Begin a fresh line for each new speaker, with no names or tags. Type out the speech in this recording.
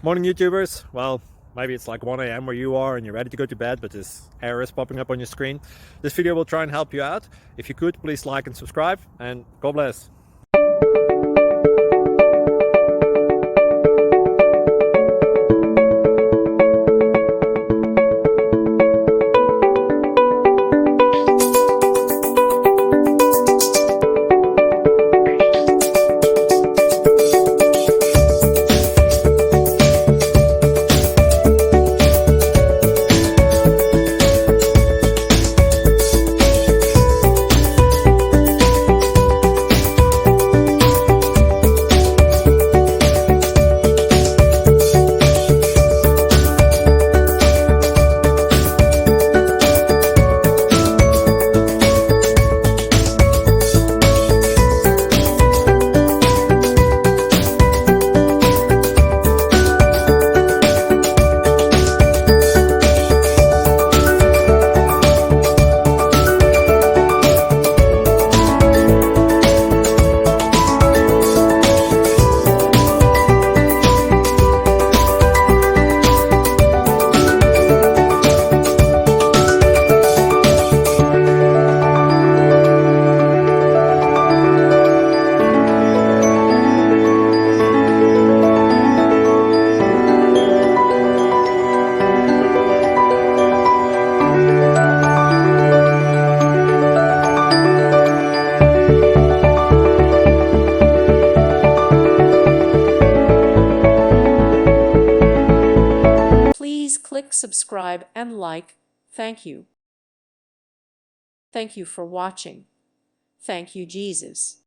Morning YouTubers. Well, maybe it's like 1 a.m. where you are and you're ready to go to bed, but this error is popping up on your screen. This video will try and help you out. If you could, please like and subscribe, and God bless.
Please click subscribe and like. Thank you. Thank you for watching. Thank you, Jesus.